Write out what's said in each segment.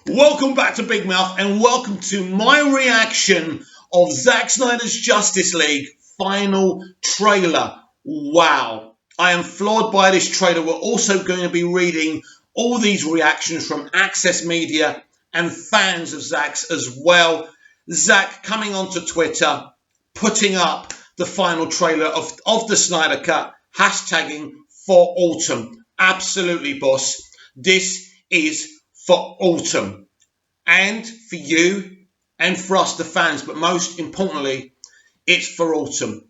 Welcome back to Big Mouth and welcome to my reaction of Zack Snyder's Justice League final trailer. Wow, I am floored by this trailer. We're also going to be reading all these reactions from Access Media and fans of Zack's as well. Zack coming onto Twitter, putting up the final trailer of the Snyder Cut, hashtagging for autumn. Absolutely, boss. This is for autumn and for you and for us, the fans, but most importantly, it's for autumn.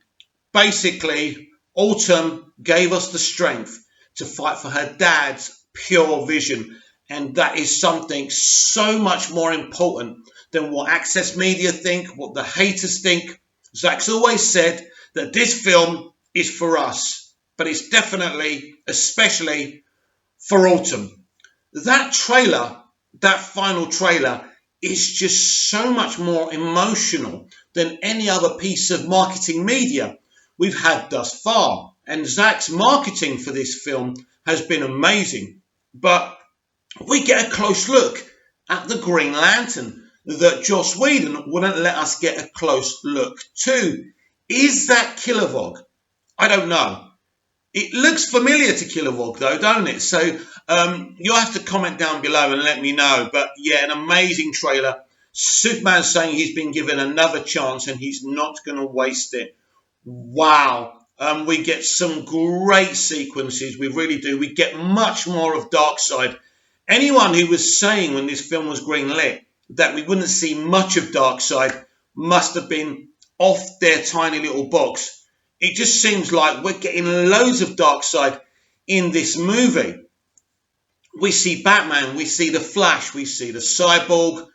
Basically, autumn gave us the strength to fight for her dad's pure vision, and that is something so much more important than what Access Media think, what the haters think. Zack's always said that this film is for us, but it's definitely, especially for autumn. That trailer, that final trailer, is just so much more emotional than any other piece of marketing media we've had thus far. And Zack's marketing for this film has been amazing. But we get a close look at the Green Lantern that Joss Whedon wouldn't let us get a close look to. Is that Kilowog? I don't know. It looks familiar to Kilowog though, don't it? So you'll have to comment down below and let me know. But yeah, an amazing trailer. Superman saying he's been given another chance and he's not going to waste it. Wow. We get some great sequences. We really do. We get much more of Darkseid. Anyone who was saying when this film was greenlit that we wouldn't see much of Darkseid must have been off their tiny little box. It just seems like we're getting loads of Darkseid in this movie. We see Batman, we see the Flash, we see the Cyborg.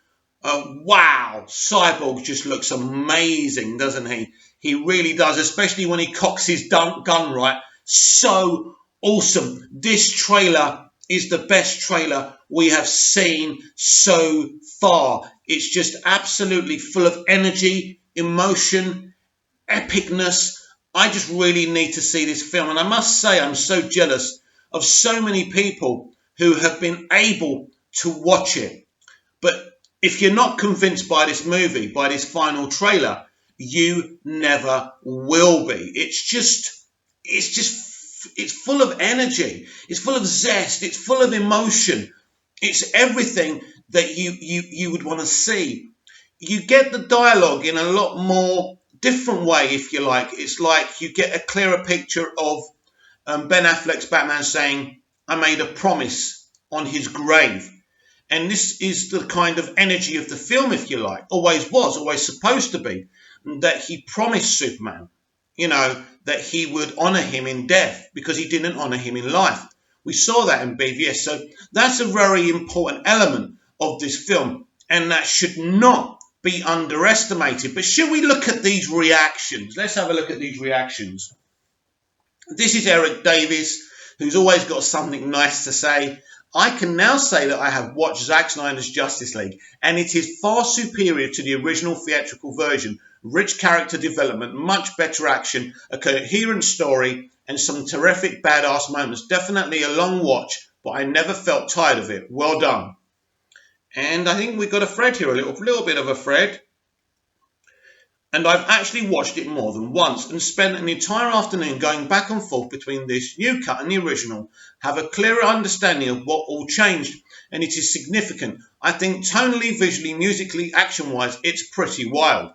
Wow, Cyborg just looks amazing, doesn't he? He really does, especially when he cocks his gun right. So awesome. This trailer is the best trailer we have seen so far. It's just absolutely full of energy, emotion, epicness. I just really need to see this film. And I must say, I'm so jealous of so many people who have been able to watch it. But if you're not convinced by this movie, by this final trailer, you never will be. It's full of energy. It's full of zest. It's full of emotion. It's everything that you would want to see. You get the dialogue in a lot more different way, if you like. It's like you get a clearer picture of Ben Affleck's Batman saying, I made a promise on his grave. And this is the kind of energy of the film, if you like. Always was, always supposed to be. That he promised Superman, that he would honour him in death because he didn't honour him in life. We saw that in BVS. So that's a very important element of this film. And that should not be underestimated. But should we look at these reactions? Let's have a look at these reactions. This is Eric Davies, who's always got something nice to say. I can now say that I have watched Zack Snyder's Justice League, and it is far superior to the original theatrical version. Rich character development, much better action, a coherent story, and some terrific badass moments. Definitely a long watch, but I never felt tired of it. Well done. And I think we've got a thread here, a little bit of a thread. And I've actually watched it more than once and spent an entire afternoon going back and forth between this new cut and the original. Have a clearer understanding of what all changed, and it is significant. I think tonally, visually, musically, action-wise, it's pretty wild.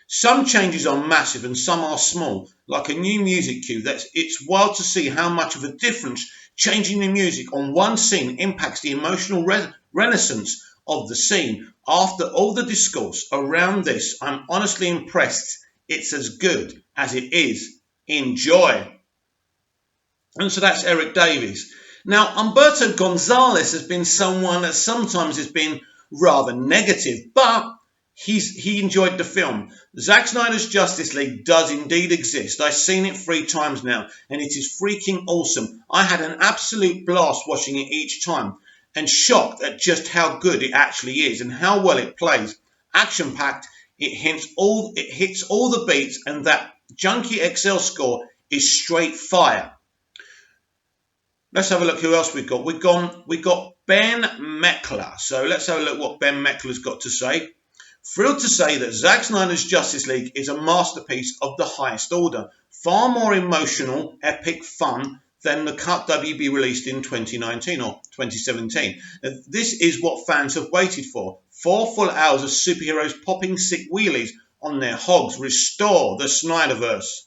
Some changes are massive and some are small, like a new music cue. It's wild to see how much of a difference changing the music on one scene impacts the emotional renaissance of the scene. After all the discourse around this, I'm honestly impressed. It's as good as it is. Enjoy. And so that's Eric Davies. Now, Humberto Gonzalez has been someone that sometimes has been rather negative, but he enjoyed the film. Zack Snyder's Justice League does indeed exist. I've seen it 3 times now, and it is freaking awesome. I had an absolute blast watching it each time, and shocked at just how good it actually is and how well it plays. Action-packed, it hits all the beats, and that Junkie XL score is straight fire. Let's have a look who else we've got. We've got Ben Meckler. So let's have a look what Ben Meckler's got to say. Thrilled to say that Zack Snyder's Justice League is a masterpiece of the highest order. Far more emotional, epic fun than the cut WB released in 2019 or 2017. This is what fans have waited for. 4 full hours of superheroes popping sick wheelies on their hogs. Restore the Snyderverse.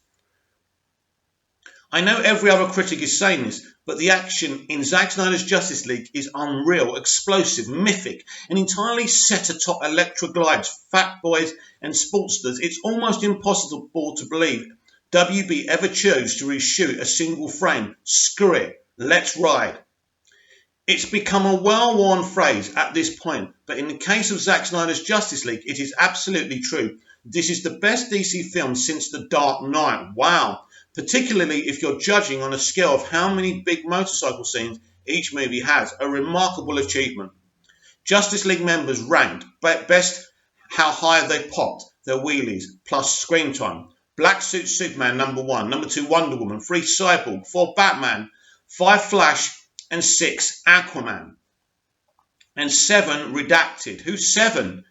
I know every other critic is saying this, but the action in Zack Snyder's Justice League is unreal, explosive, mythic, and entirely set atop Electra glides, fat boys, and sportsters. It's almost impossible to believe WB ever chose to reshoot a single frame. Screw it, let's ride. It's become a well-worn phrase at this point, but in the case of Zack Snyder's Justice League, it is absolutely true. This is the best DC film since The Dark Knight. Wow. Particularly if you're judging on a scale of how many big motorcycle scenes each movie has. A remarkable achievement. Justice League members ranked best how high they popped their wheelies plus screen time. Black Suit Superman #1, #2 Wonder Woman, 3 Cyborg, 4 Batman, 5 Flash, and 6 Aquaman. And 7 Redacted. Who's 7?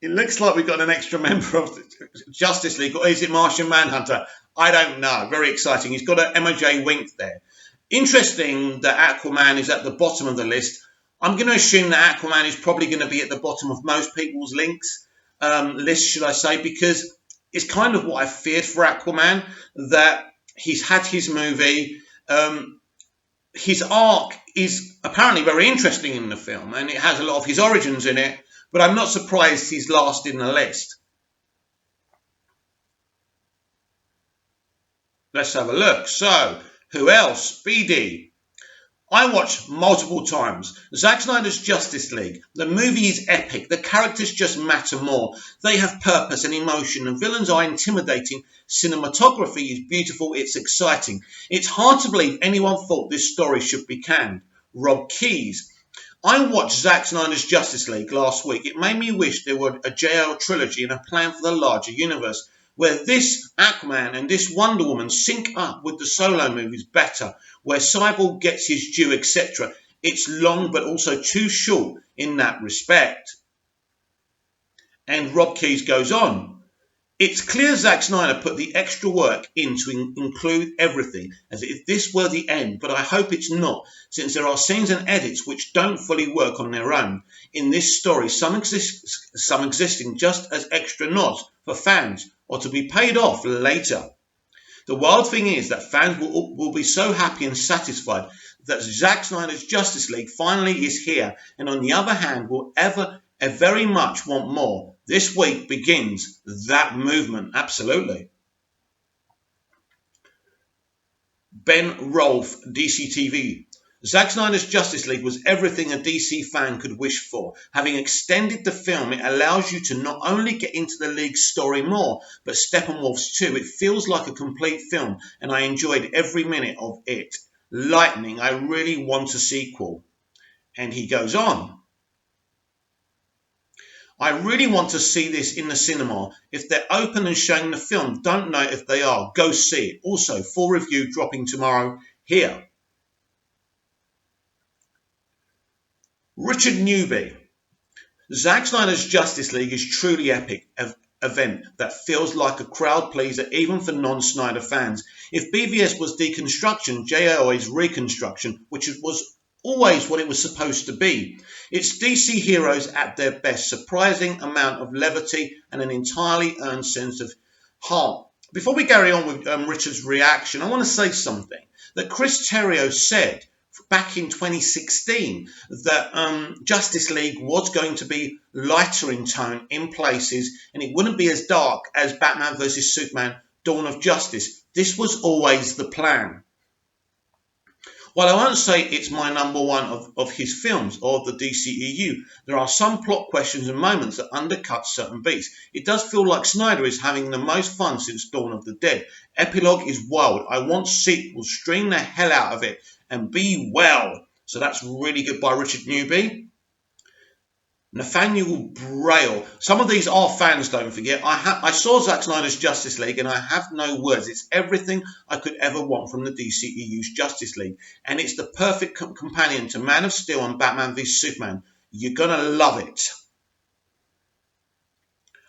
It looks like we've got an extra member of the Justice League, or is it Martian Manhunter? I don't know. Very exciting. He's got an emoji wink there. Interesting that Aquaman is at the bottom of the list. I'm going to assume that Aquaman is probably going to be at the bottom of most people's list, should I say, because it's kind of what I feared for Aquaman, that he's had his movie. His arc is apparently very interesting in the film, and it has a lot of his origins in it, but I'm not surprised he's last in the list. Let's have a look. So, who else? BD. I watched multiple times. Zack Snyder's Justice League. The movie is epic. The characters just matter more. They have purpose and emotion. The villains are intimidating. Cinematography is beautiful. It's exciting. It's hard to believe anyone thought this story should be canned. Rob Keyes. I watched Zack Snyder's Justice League last week. It made me wish there were a JL trilogy and a plan for the larger universe, where this Aquaman and this Wonder Woman sync up with the solo movies better, where Cyborg gets his due, etc. It's long but also too short in that respect. And Rob Keyes goes on. It's clear Zack Snyder put the extra work in to include everything, as if this were the end, but I hope it's not, since there are scenes and edits which don't fully work on their own. In this story, some existing just as extra nods for fans, or to be paid off later. The wild thing is that fans will be so happy and satisfied that Zack Snyder's Justice League finally is here, and on the other hand will very much want more. This week begins that movement, absolutely. Ben Rolfe, DC TV. Zack Snyder's Justice League was everything a DC fan could wish for. Having extended the film, it allows you to not only get into the League's story more, but Steppenwolf's too. It feels like a complete film, and I enjoyed every minute of it. Lightning, I really want a sequel. And he goes on. I really want to see this in the cinema. If they're open and showing the film, don't know if they are. Go see it. Also, full review dropping tomorrow here. Richard Newby. Zack Snyder's Justice League is truly epic event that feels like a crowd pleaser even for non-Snyder fans. If BVS was deconstruction, JLO is reconstruction, which was always what it was supposed to be. It's DC heroes at their best, surprising amount of levity and an entirely earned sense of heart. Before we carry on with Richard's reaction, I want to say something that Chris Terrio said back in 2016 that Justice League was going to be lighter in tone in places, and it wouldn't be as dark as Batman vs Superman Dawn of Justice. This was always the plan. While I won't say it's my #1 of his films or of the DCEU, there are some plot questions and moments that undercut certain beats. It does feel like Snyder is having the most fun since Dawn of the Dead. Epilogue is wild. I want sequels. Stream the hell out of it and be well. So that's really good by Richard Newby. Nathaniel Braille. Some of these are fans, don't forget. I saw Zack Snyder's Justice League and I have no words. It's everything I could ever want from the DCEU's Justice League. And it's the perfect companion to Man of Steel and Batman v Superman. You're going to love it.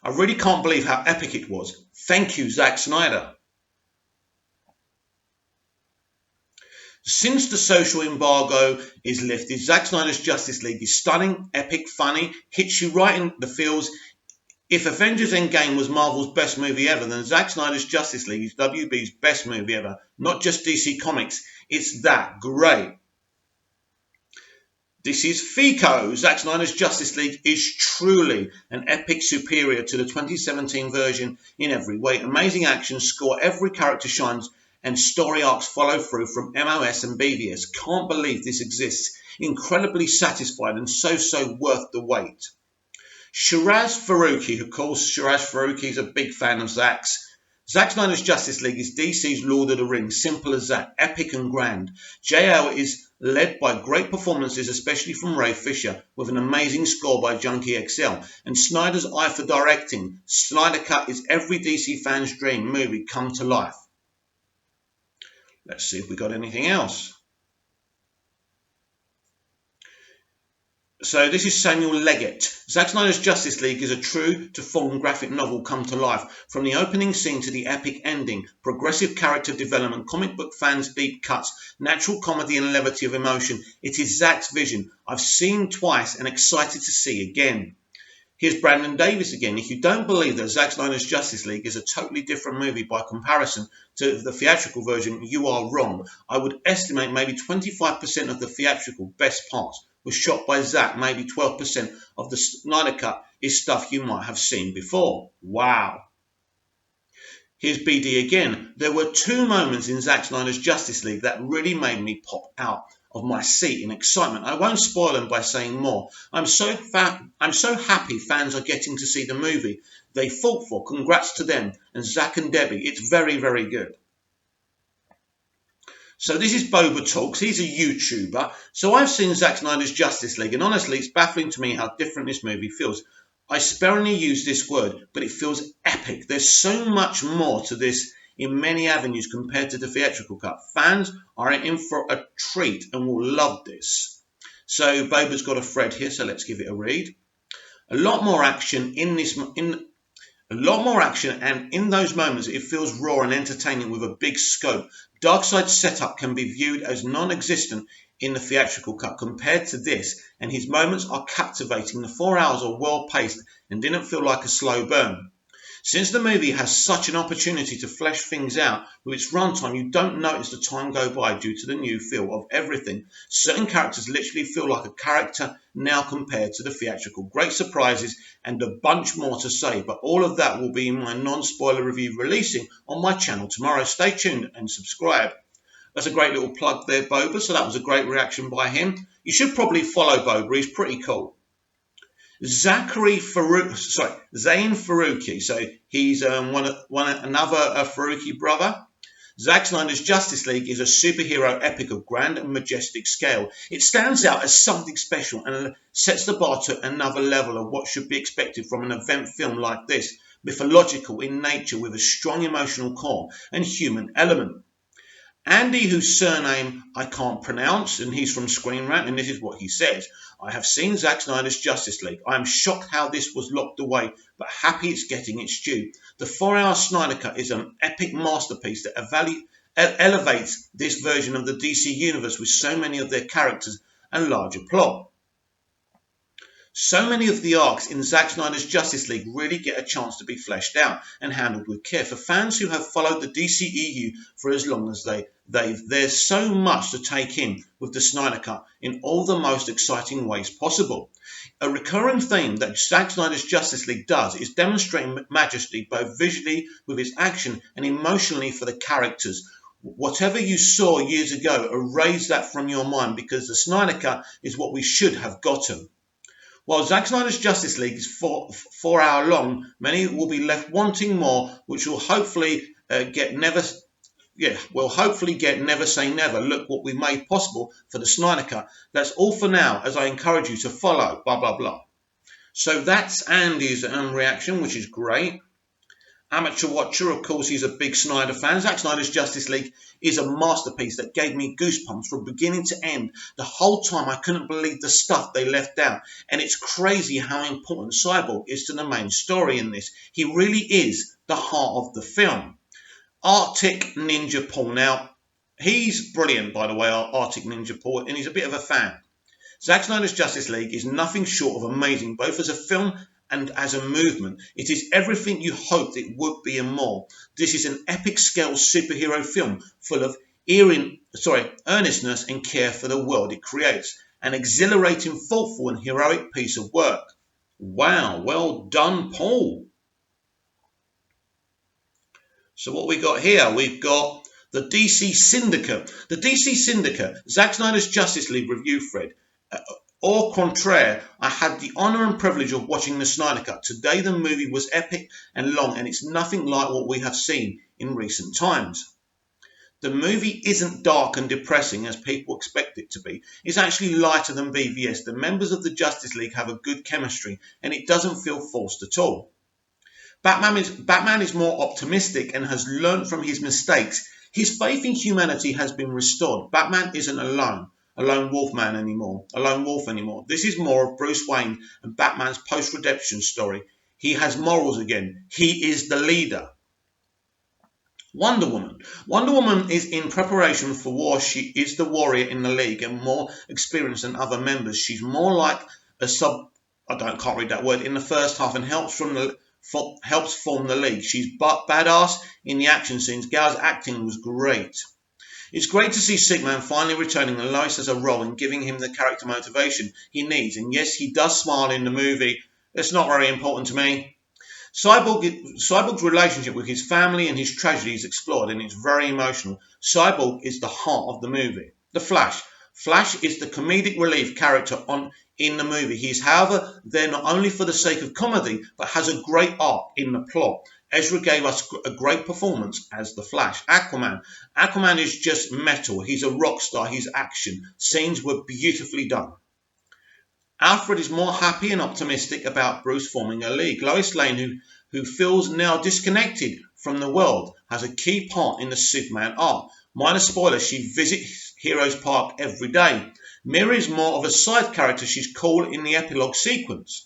I really can't believe how epic it was. Thank you, Zack Snyder. Since the social embargo is lifted, Zack Snyder's Justice League is stunning, epic, funny, hits you right in the feels. If Avengers Endgame was Marvel's best movie ever, then Zack Snyder's Justice League is WB's best movie ever. Not just DC Comics. It's that great. This is FICO. Zack Snyder's Justice League is truly an epic superior to the 2017 version in every way. Amazing action, score, every character shines, and story arcs follow through from MOS and BVS. Can't believe this exists. Incredibly satisfied and so worth the wait. Shiraz Faruqi, of course, Shiraz Faruqi is a big fan of Zack's. Zack Snyder's Justice League is DC's Lord of the Rings, simple as that, epic and grand. JL is led by great performances, especially from Ray Fisher, with an amazing score by Junkie XL. And Snyder's eye for directing. Snyder Cut is every DC fan's dream movie come to life. Let's see if we got anything else. So this is Samuel Leggett. Zack Snyder's Justice League is a true to form graphic novel come to life. From the opening scene to the epic ending, progressive character development, comic book fans' deep cuts, natural comedy and levity of emotion. It is Zack's vision. I've seen twice and excited to see again. Here's Brandon Davis again. If you don't believe that Zack Snyder's Justice League is a totally different movie by comparison to the theatrical version, you are wrong. I would estimate maybe 25% of the theatrical best parts was shot by Zack. Maybe 12% of the Snyder Cut is stuff you might have seen before. Wow. Here's BD again. There were two moments in Zack Snyder's Justice League that really made me pop out of my seat in excitement. I won't spoil them by saying more. I'm so happy fans are getting to see the movie they fought for. Congrats to them and Zack and Debbie. It's very good. So this is Boba Talks. He's a YouTuber. So I've seen Zack Snyder's Justice League, and honestly, it's baffling to me how different this movie feels. I sparingly use this word, but it feels epic. There's so much more to this in many avenues compared to the theatrical cut. Fans are in for a treat and will love this. So Boba's got a thread here, so let's give it a read. A lot more action and in those moments it feels raw and entertaining with a big scope. Darkseid's setup can be viewed as non-existent in the theatrical cut compared to this, and his moments are captivating. The 4 hours are well paced and didn't feel like a slow burn. Since the movie has such an opportunity to flesh things out with its runtime, you don't notice the time go by due to the new feel of everything. Certain characters literally feel like a character now compared to the theatrical. Great surprises and a bunch more to say, but all of that will be in my non-spoiler review releasing on my channel tomorrow. Stay tuned and subscribe. That's a great little plug there, Boba, so that was a great reaction by him. You should probably follow Boba, he's pretty cool. Zain Faruqi, so he's another Faruqi brother. Zack Snyder's Justice League is a superhero epic of grand and majestic scale. It stands out as something special and sets the bar to another level of what should be expected from an event film like this, mythological in nature with a strong emotional core and human element. Andy, whose surname I can't pronounce, and he's from Screen Rant, and this is what he says. I have seen Zack Snyder's Justice League. I am shocked how this was locked away, but happy it's getting its due. The 4-hour Snyder Cut is an epic masterpiece that elevates this version of the DC Universe with so many of their characters and larger plot. So many of the arcs in Zack Snyder's Justice League really get a chance to be fleshed out and handled with care. For fans who have followed the DCEU for as long as there's so much to take in with the Snyder Cut in all the most exciting ways possible. A recurring theme that Zack Snyder's Justice League does is demonstrating majesty both visually with its action and emotionally for the characters. Whatever you saw years ago, erase that from your mind because the Snyder Cut is what we should have gotten. While Zack Snyder's Justice League is 4 hour long, many will be left wanting more, which will hopefully get Never Say Never. Look what we made possible for the Snyder Cut. That's all for now, as I encourage you to follow, blah, blah, blah. So that's Andy's reaction, which is great. Amateur watcher, of course, he's a big Snyder fan. Zack Snyder's Justice League is a masterpiece that gave me goosebumps from beginning to end. The whole time I couldn't believe the stuff they left out. And it's crazy how important Cyborg is to the main story in this. He really is the heart of the film. Arctic Ninja Paul. Now, he's brilliant, by the way, Arctic Ninja Paul, and he's a bit of a fan. Zack Snyder's Justice League is nothing short of amazing, both as a film and as a movement. It is everything you hoped it would be and more. This is an epic-scale superhero film full of earnestness and care for the world it creates. An exhilarating, thoughtful and heroic piece of work. Wow, well done, Paul. So what we got here? We've got the DC Syndicate. The DC Syndicate, Zack Snyder's Justice League review thread. Au contraire, I had the honour and privilege of watching the Snyder Cut. Today the movie was epic and long, and it's nothing like what we have seen in recent times. The movie isn't dark and depressing as people expect it to be. It's actually lighter than BVS. The members of the Justice League have a good chemistry, and it doesn't feel forced at all. Batman is more optimistic and has learned from his mistakes. His faith in humanity has been restored. Batman isn't a lone wolf anymore. This is more of Bruce Wayne and Batman's post-redemption story. He has morals again. He is the leader. Wonder Woman. Wonder Woman is in preparation for war. She is the warrior in the League and more experienced than other members. She's more like a can't read that word, in the first half and helps form the League. She's badass in the action scenes. Gal's acting was great. It's great to see Sigman finally returning to Lois as a role and giving him the character motivation he needs. And yes, he does smile in the movie. It's not very important to me. Cyborg's relationship with his family and his tragedy is explored, and it's very emotional. Cyborg is the heart of the movie. The Flash. Flash is the comedic relief character in the movie. He is, however, there not only for the sake of comedy, but has a great arc in the plot. Ezra gave us a great performance as the Flash. Aquaman is just metal. He's a rock star. He's action. Scenes were beautifully done. Alfred is more happy and optimistic about Bruce forming a league. Lois Lane, who feels now disconnected from the world, has a key part in the Superman arc. Minor spoiler, she visits Heroes Park every day. Mira is more of a side character. She's cool in the epilogue sequence.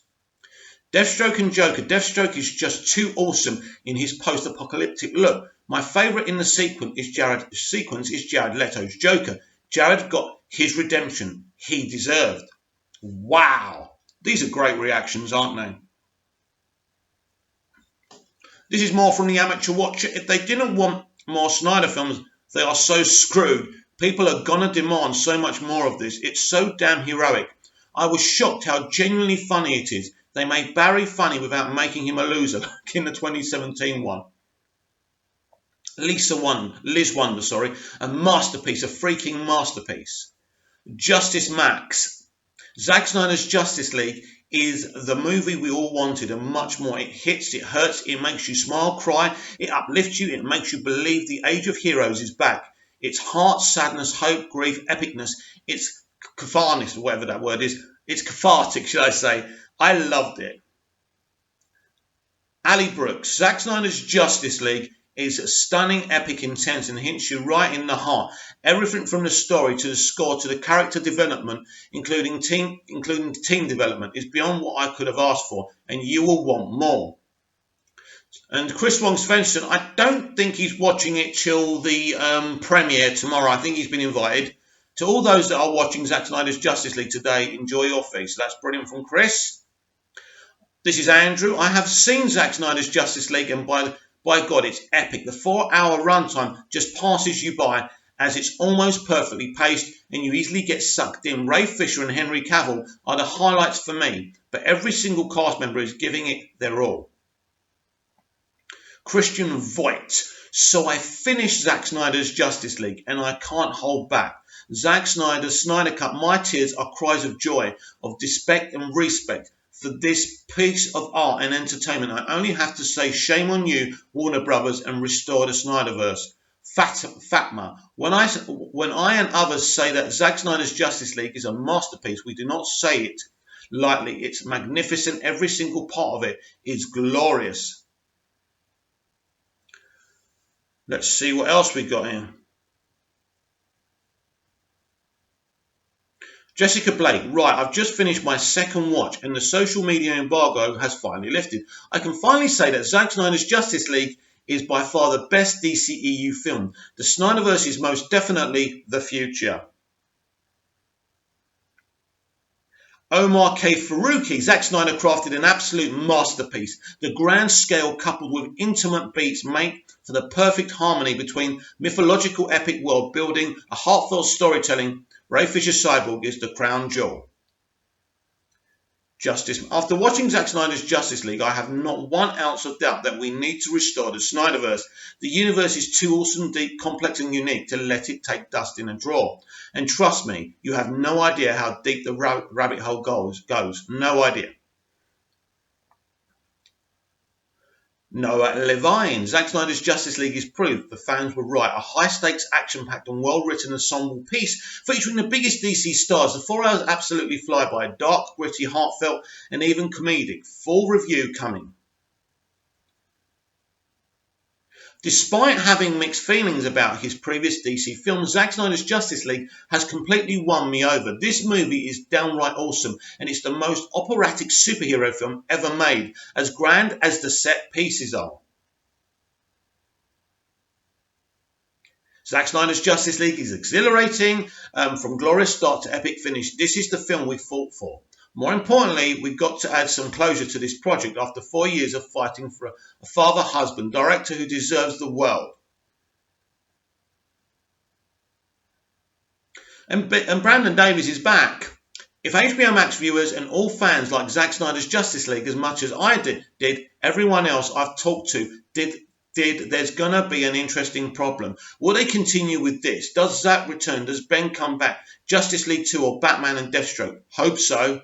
Deathstroke and Joker. Deathstroke is just too awesome in his post-apocalyptic look. My favourite in the sequence is Jared Leto's Joker. Jared got his redemption he deserved. Wow. These are great reactions, aren't they? This is more from the amateur watcher. If they didn't want more Snyder films, they are so screwed. People are gonna demand so much more of this. It's so damn heroic. I was shocked how genuinely funny it is. They made Barry funny without making him a loser, like in the 2017 one. Liz Wonder, a masterpiece, a freaking masterpiece. Justice Max. Zack Snyder's Justice League is the movie we all wanted and much more. It hits, it hurts, it makes you smile, cry, it uplifts you, it makes you believe the age of heroes is back. It's heart, sadness, hope, grief, epicness. It's cathartic, whatever that word is. It's cathartic, should I say. I loved it. Ali Brooks. Zack Snyder's Justice League is stunning, epic, intense, and hits you right in the heart. Everything from the story to the score to the character development, including team development, is beyond what I could have asked for, and you will want more. And Chris Wong Svensson, I don't think he's watching it till the premiere tomorrow. I think he's been invited. To all those that are watching Zack Snyder's Justice League today, enjoy your feast. That's brilliant from Chris. This is Andrew. I have seen Zack Snyder's Justice League, and by God, it's epic. The 4-hour runtime just passes you by as it's almost perfectly paced and you easily get sucked in. Ray Fisher and Henry Cavill are the highlights for me, but every single cast member is giving it their all. Christian Voigt. So I finished Zack Snyder's Justice League and I can't hold back. Zack Snyder's Snyder Cut. My tears are cries of joy, of respect and respect for this piece of art and entertainment. I only have to say shame on you, Warner Brothers, and restore the Snyderverse. Fatma. When I and others say that Zack Snyder's Justice League is a masterpiece, we do not say it lightly. It's magnificent. Every single part of it is glorious. Let's see what else we got here. Jessica Blake, right, I've just finished my second watch and the social media embargo has finally lifted. I can finally say that Zack Snyder's Justice League is by far the best DCEU film. The Snyderverse is most definitely the future. Omar K. Faruqi, Zack Snyder crafted an absolute masterpiece. The grand scale coupled with intimate beats make for the perfect harmony between mythological epic world building, a heartfelt storytelling. Ray Fisher's Cyborg is the crown jewel. Justice. After watching Zack Snyder's Justice League, I have not 1 ounce of doubt that we need to restore the Snyderverse. The universe is too awesome, deep, complex and unique to let it take dust in a drawer. And trust me, you have no idea how deep the rabbit hole goes. No idea. Noah Levine. Zack Snyder's Justice League is proof the fans were right. A high-stakes, action-packed and well-written ensemble piece featuring the biggest DC stars. The 4 hours absolutely fly by. Dark, gritty, heartfelt and even comedic. Full review coming. Despite having mixed feelings about his previous DC film, Zack Snyder's Justice League has completely won me over. This movie is downright awesome, and it's the most operatic superhero film ever made, as grand as the set pieces are. Zack Snyder's Justice League is exhilarating, from glorious start to epic finish. This is the film we fought for. More importantly, we got to add some closure to this project after 4 years of fighting for a father-husband, director who deserves the world. And Brandon Davies is back. If HBO Max viewers and all fans like Zack Snyder's Justice League as much as I did, everyone else I've talked to did, there's gonna be an interesting problem. Will they continue with this? Does Zack return? Does Ben come back? Justice League 2 or Batman and Deathstroke? Hope so.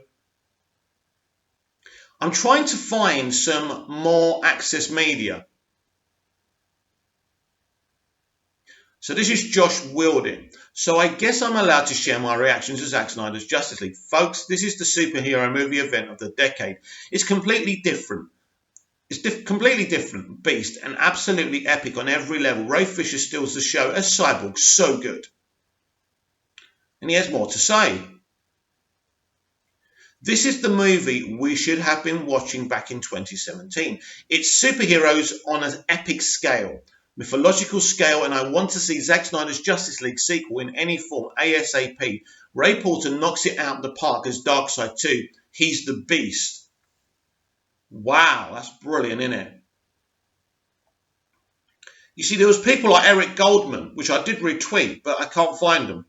I'm trying to find some more access media. So this is Josh Wilding. So I guess I'm allowed to share my reactions to Zack Snyder's Justice League. Folks, this is the superhero movie event of the decade. It's completely different. It's completely different beast and absolutely epic on every level. Ray Fisher steals the show as Cyborg so good. And he has more to say. This is the movie we should have been watching back in 2017. It's superheroes on an epic scale, mythological scale, and I want to see Zack Snyder's Justice League sequel in any form ASAP. Ray Porter knocks it out of the park as Darkseid 2. He's the beast. Wow, that's brilliant, isn't it? You see, there was people like Eric Goldman, which I did retweet, but I can't find them.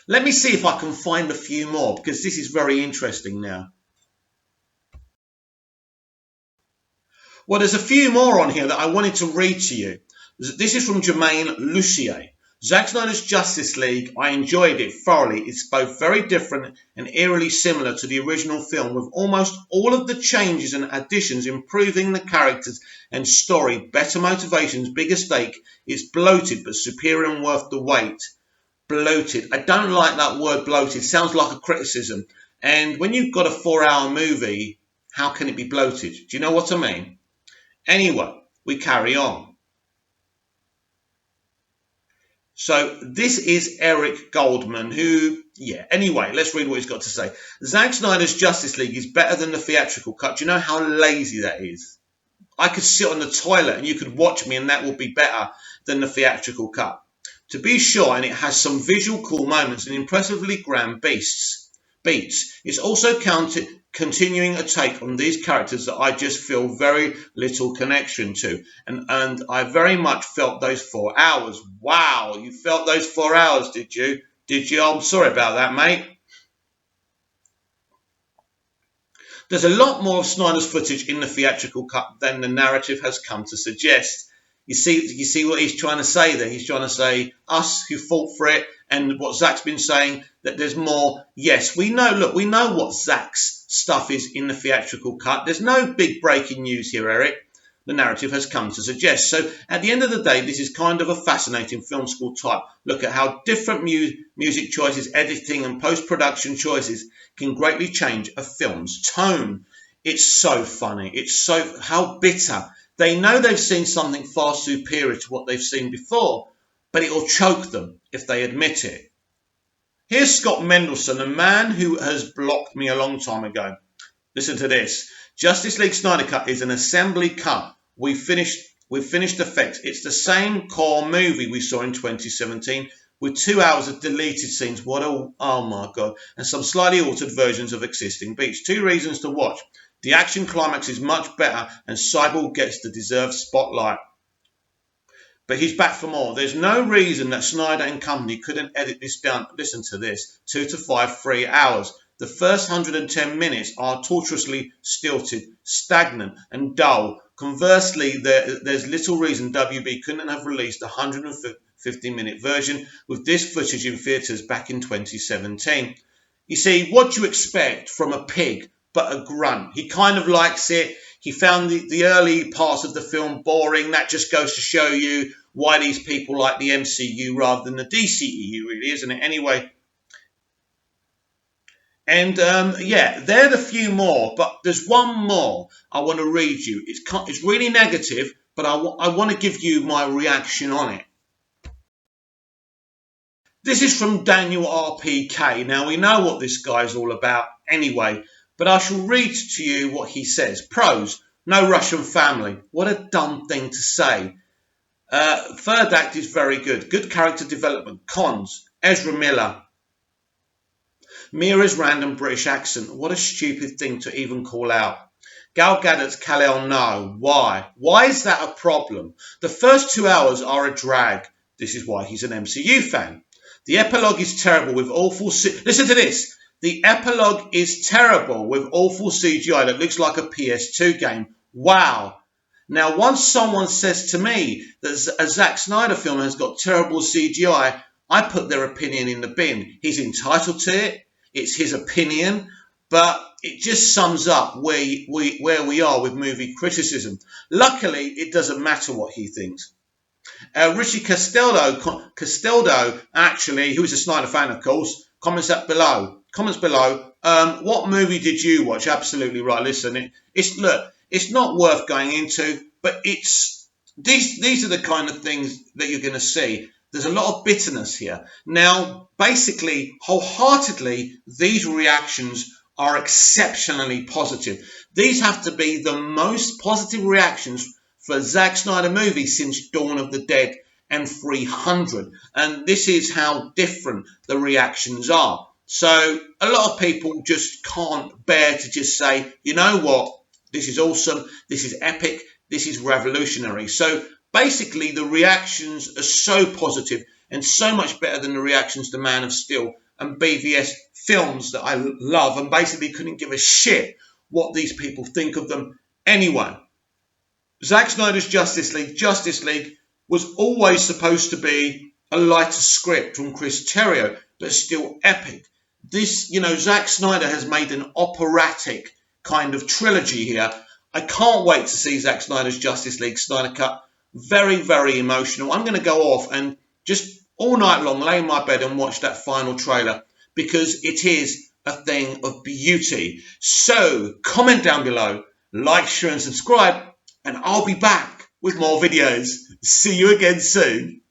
Let me see if I can find a few more, because this is very interesting now. Well, there's a few more on here that I wanted to read to you. This is from Jermaine Lucier. Zack Snyder's Justice League, I enjoyed it thoroughly. It's both very different and eerily similar to the original film, with almost all of the changes and additions improving the characters and story, better motivations, bigger stake. It's bloated but superior and worth the wait. Bloated. I don't like that word bloated. It sounds like a criticism. And when you've got a 4-hour movie, how can it be bloated? Do you know what I mean? Anyway, we carry on. So this is Eric Goldman, who, anyway, let's read what he's got to say. Zack Snyder's Justice League is better than the theatrical cut. Do you know how lazy that is? I could sit on the toilet and you could watch me and that would be better than the theatrical cut. To be sure, and it has some visual cool moments and impressively grand beats. It's also continuing a take on these characters that I just feel very little connection to. And I very much felt those 4 hours. Wow, you felt those 4 hours, did you? Did you? I'm sorry about that, mate. There's a lot more of Snyder's footage in the theatrical cut than the narrative has come to suggest. You see what he's trying to say there? He's trying to say us who fought for it, and what Zack's been saying, that there's more. Yes, we know. Look, we know what Zack's stuff is in the theatrical cut. There's no big breaking news here, Eric. the narrative has come to suggest. So at the end of the day, this is kind of a fascinating film school type look at how different music choices, editing and post-production choices can greatly change a film's tone. It's so funny. It's so, how bitter. They know they've seen something far superior to what they've seen before, but it will choke them if they admit it. Here's Scott Mendelson, a man who has blocked me a long time ago. Listen to this. Justice League Snyder Cut is an assembly cut. We've finished effects. It's the same core movie we saw in 2017 with 2 hours of deleted scenes. Oh my God. And some slightly altered versions of existing beats. 2 reasons to watch. The action climax is much better and Cyborg gets the deserved spotlight. But he's back for more. There's no reason that Snyder and company couldn't edit this down. Listen to this. 2 to 5 free hours. The first 110 minutes are tortuously stilted, stagnant and dull. Conversely, there's little reason WB couldn't have released a 150-minute version with this footage in theatres back in 2017. You see, what do you expect from a pig but a grunt? He kind of likes it. He found the early parts of the film boring. That just goes to show you why these people like the MCU rather than the DCEU, really, isn't it? Anyway. And yeah, there are a few more, but there's one more I want to read you. It's really negative, but I want to give you my reaction on it. This is from Daniel RPK. Now, we know what this guy's all about anyway, but I shall read to you what he says. Pros, no Russian family. What a dumb thing to say. Third act is very good. Good character development. Cons, Ezra Miller. Mira's random British accent. What a stupid thing to even call out. Gal Gadot's Kal-El no. Why? Why is that a problem? The first 2 hours are a drag. This is why he's an MCU fan. The epilogue is terrible with awful... Listen to this. The epilogue is terrible with awful CGI that looks like a PS2 game. Wow. Now, once someone says to me that a Zack Snyder film has got terrible CGI, I put their opinion in the bin. He's entitled to it. It's his opinion, but it just sums up where we are with movie criticism. Luckily, it doesn't matter what he thinks. Richie Castaldo, actually, who's a Snyder fan, of course, comments below. What movie did you watch? Absolutely right. Listen, it's not worth going into, but these are the kind of things that you're going to see. There's a lot of bitterness here. Now, basically, wholeheartedly, these reactions are exceptionally positive. These have to be the most positive reactions for a Zack Snyder movie since Dawn of the Dead and 300. And this is how different the reactions are. So a lot of people just can't bear to just say, you know what, this is awesome, this is epic, this is revolutionary. So basically, the reactions are so positive and so much better than the reactions to Man of Steel and BVS films that I love and basically couldn't give a shit what these people think of them anyway. Zack Snyder's Justice League was always supposed to be a lighter script from Chris Terrio, but still epic. This, Zack Snyder has made an operatic kind of trilogy here. I can't wait to see Zack Snyder's Justice League Snyder Cut. Very, very emotional. I'm going to go off and just all night long lay in my bed and watch that final trailer because it is a thing of beauty. So comment down below, like, share and subscribe, and I'll be back with more videos. See you again soon.